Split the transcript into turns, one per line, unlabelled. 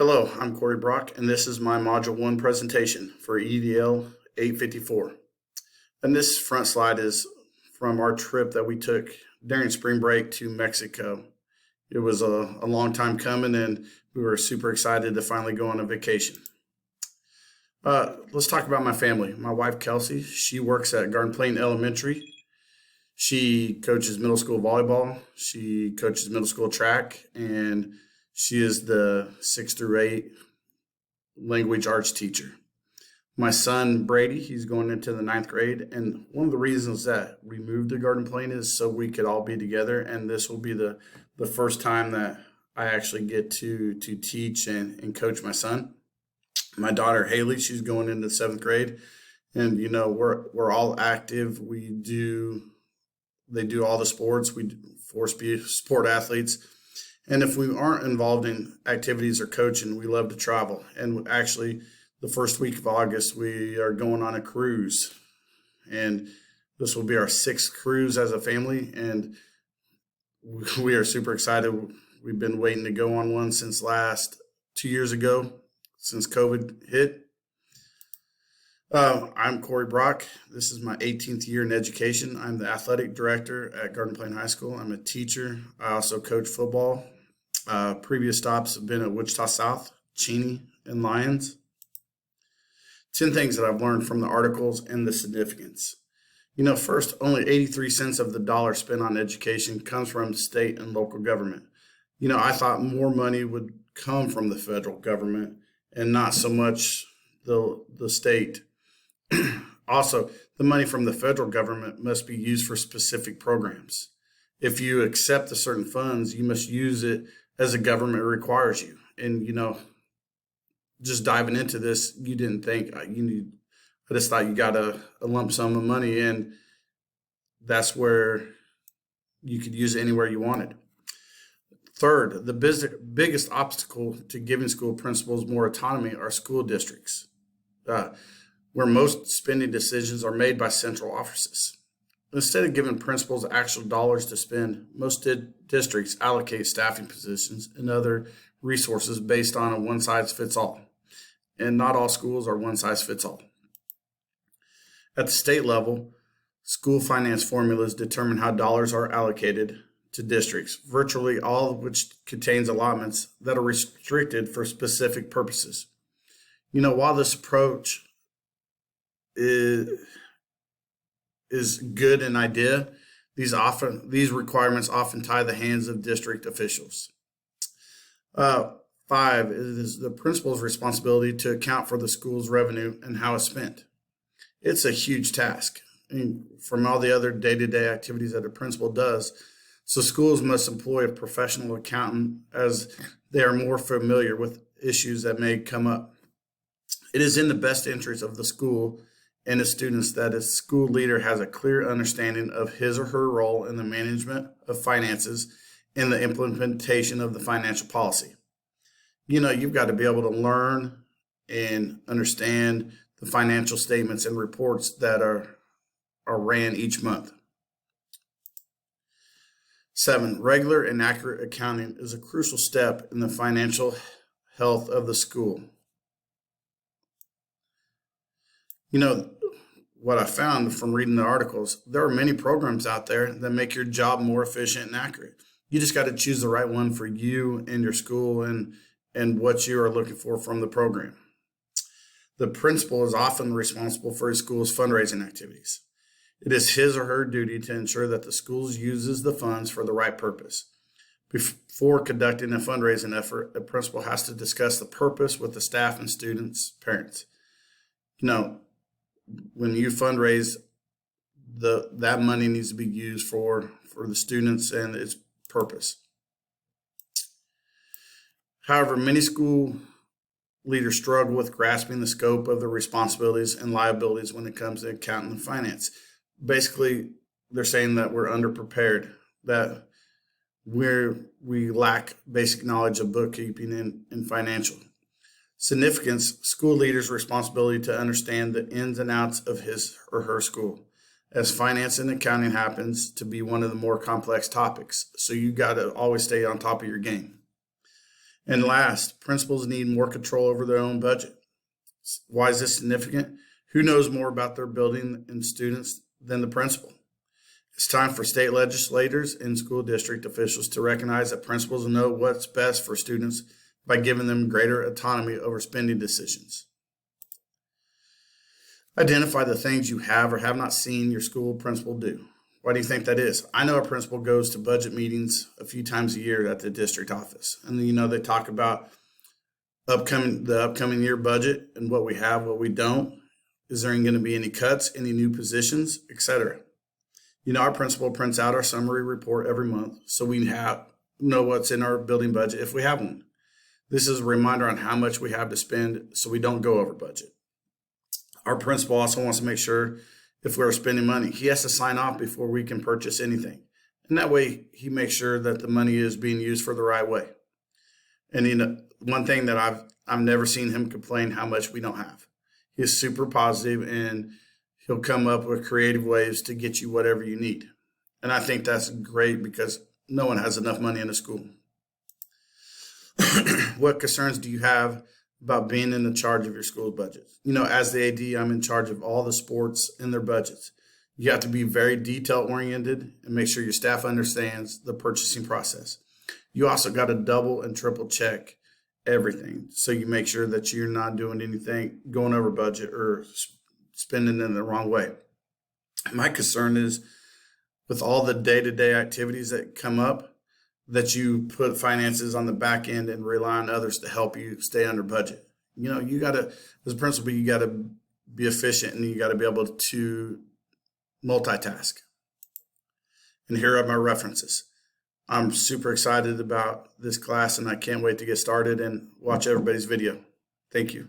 Hello, I'm Corey Brock, and this is my Module 1 presentation for EDL 854. And this front slide is from our trip that we took during spring break to Mexico. It was a long time coming, and we were super excited to finally go on a vacation. Let's talk about my family. My wife, Kelsey, she works at Garden Plain Elementary. She coaches middle school volleyball. She coaches middle school track, and she is the 6 through 8 language arts teacher. My son, Brady, he's going into the 9th grade. And one of the reasons that we moved to Garden Plain is so we could all be together. And this will be the first time that I actually get to teach and coach my son. My daughter, Haley, she's going into the 7th grade. And, we're all active. They do all the sports. We force be sport athletes. And if we aren't involved in activities or coaching, we love to travel. And actually, the first week of August, we are going on a cruise. And this will be our 6th cruise as a family. And we are super excited. We've been waiting to go on one since 2 years ago, since COVID hit. I'm Corey Brock. This is my 18th year in education. I'm the athletic director at Garden Plain High School. I'm a teacher. I also coach football. Previous stops have been at Wichita South, Cheney, and Lyons. 10 things that I've learned from the articles and the significance. First, only 83 cents of the dollar spent on education comes from state and local government. I thought more money would come from the federal government and not so much the state. Also, the money from the federal government must be used for specific programs. If you accept the certain funds, you must use it as the government requires you. And, just diving into this, you didn't think I just thought you got a lump sum of money, and that's where you could use it anywhere you wanted. Third, the biggest obstacle to giving school principals more autonomy are school districts, where most spending decisions are made by central offices. Instead of giving principals actual dollars to spend, most districts allocate staffing positions and other resources based on a one-size-fits-all. And not all schools are one-size-fits-all. At the state level, school finance formulas determine how dollars are allocated to districts, virtually all of which contains allotments that are restricted for specific purposes. While this approach is good in idea, these requirements often tie the hands of district officials. 5, it is the principal's responsibility to account for the school's revenue and how it's spent. It's a huge task from all the other day-to-day activities that a principal does. So schools must employ a professional accountant as they are more familiar with issues that may come up. It is in the best interest of the school and the students that a school leader has a clear understanding of his or her role in the management of finances and the implementation of the financial policy. You've got to be able to learn and understand the financial statements and reports that are ran each month. 7, regular and accurate accounting is a crucial step in the financial health of the school. What I found from reading the articles, there are many programs out there that make your job more efficient and accurate. You just got to choose the right one for you and your school and what you are looking for from the program. The principal is often responsible for his school's fundraising activities. It is his or her duty to ensure that the school uses the funds for the right purpose. Before conducting a fundraising effort, a principal has to discuss the purpose with the staff and students' parents. When you fundraise, that money needs to be used for the students and its purpose. However, many school leaders struggle with grasping the scope of the responsibilities and liabilities when it comes to accounting and finance. Basically, they're saying that we're underprepared, that we lack basic knowledge of bookkeeping and financial. Significance, school leaders' responsibility to understand the ins and outs of his or her school, as finance and accounting happens to be one of the more complex topics. So you got to always stay on top of your game. And last, principals need more control over their own budget. Why is this significant? Who knows more about their building and students than the principal? It's time for state legislators and school district officials to recognize that principals know what's best for students by giving them greater autonomy over spending decisions. Identify the things you have or have not seen your school principal do. Why do you think that is? I know a principal goes to budget meetings a few times a year at the district office. And they talk about the upcoming year budget and what we have, what we don't. Is there going to be any cuts, any new positions, etc.? Our principal prints out our summary report every month so we know what's in our building budget if we have one. This is a reminder on how much we have to spend so we don't go over budget. Our principal also wants to make sure if we're spending money, he has to sign off before we can purchase anything. And that way he makes sure that the money is being used for the right way. And one thing that I've never seen him complain how much we don't have. He is super positive and he'll come up with creative ways to get you whatever you need. And I think that's great because no one has enough money in a school. What concerns do you have about being in the charge of your school budget? As the AD, I'm in charge of all the sports and their budgets. You have to be very detail oriented and make sure your staff understands the purchasing process. You also got to double and triple check everything. So you make sure that you're not doing anything going over budget or spending in the wrong way. My concern is with all the day-to-day activities that come up, that you put finances on the back end and rely on others to help you stay under budget. You got to, as a principal, you got to be efficient and you got to be able to multitask. And here are my references. I'm super excited about this class and I can't wait to get started and watch everybody's video. Thank you.